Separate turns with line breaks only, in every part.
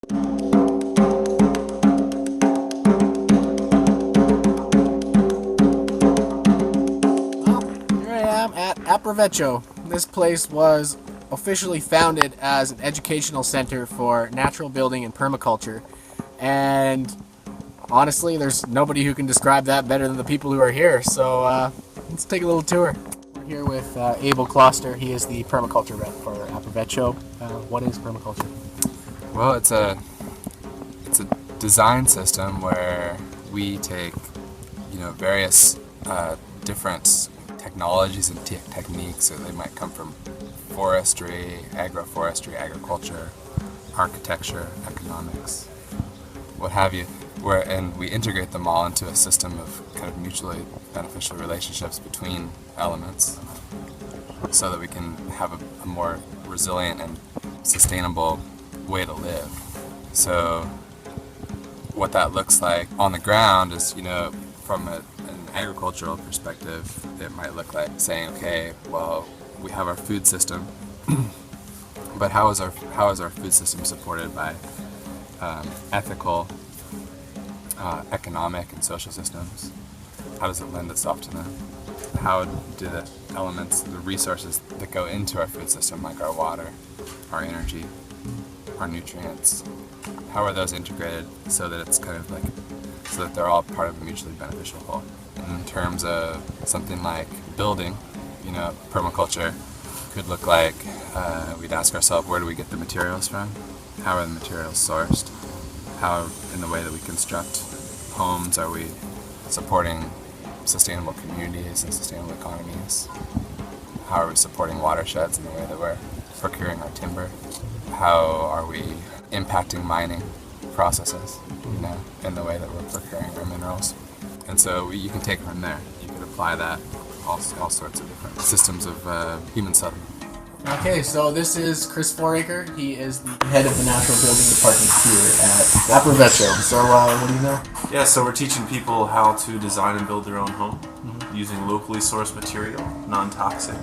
Here I am at Aprovecho. This place was officially founded as an educational center for natural building and permaculture. And honestly, there's nobody who can describe that better than the people who are here. So let's take a little tour. We're here with Abel Kloster. He is the permaculture rep for Aprovecho. What is permaculture?
Well, it's a design system where we take, various different technologies and techniques. So they might come from forestry, agroforestry, agriculture, architecture, economics, what have you. And we integrate them all into a system of kind of mutually beneficial relationships between elements, so that we can have a more resilient and sustainable way to live. So what that looks like on the ground is, from an agricultural perspective, it might look like saying, okay, well, we have our food system, but how is our food system supported by ethical, economic, and social systems? How does it lend itself to them? How do the elements, the resources that go into our food system, like our water, our energy, our nutrients, how are those integrated so that it's kind of like, so that they're all part of a mutually beneficial whole? In terms of something like building, permaculture could look like, we'd ask ourselves, where do we get the materials from? How are the materials sourced? How, in the way that we construct homes, are we supporting sustainable communities and sustainable economies? How are we supporting watersheds in the way that we're procuring our timber? How are we impacting mining processes, in the way that we're procuring our minerals? And so you can take it from there. You could apply that all sorts of different systems of human settlement.
Okay, so this is Chris Foraker. He is the head of the natural building department here at Aprovecho. So what do you know?
Yeah, so we're teaching people how to design and build their own home using locally sourced material, non-toxic.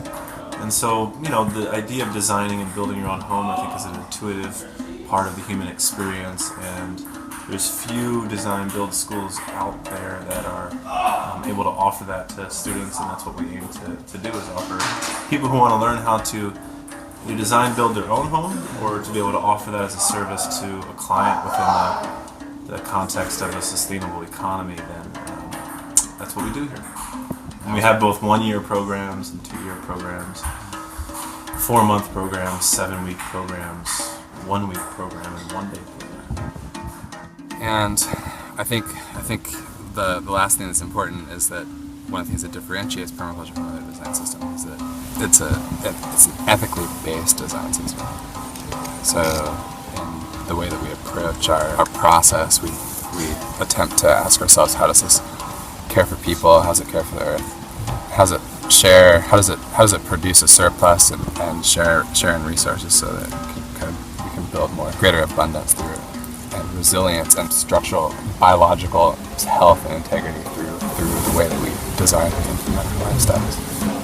And so, the idea of designing and building your own home, I think, is an intuitive part of the human experience, and there's few design-build schools out there that are able to offer that to students, and that's what we aim to do, is offer people who want to learn how to either design, build their own home, or to be able to offer that as a service to a client within the context of a sustainable economy. Then that's what we do here. And we have both 1-year programs and 2-year programs, 4-month programs, 7-week programs, 1-week program, and 1-day program.
And I think the last thing that's important is that one of the things that differentiates permaculture from other design systems is that it's an ethically based design system. So in the way that we approach our process, we attempt to ask ourselves, how does this care for people? How does it care for the earth? How does it share? How does it produce a surplus and share in resources so that we can build greater abundance through it, and resilience and structural biological health and integrity through the way that we design and implement our lifestyles.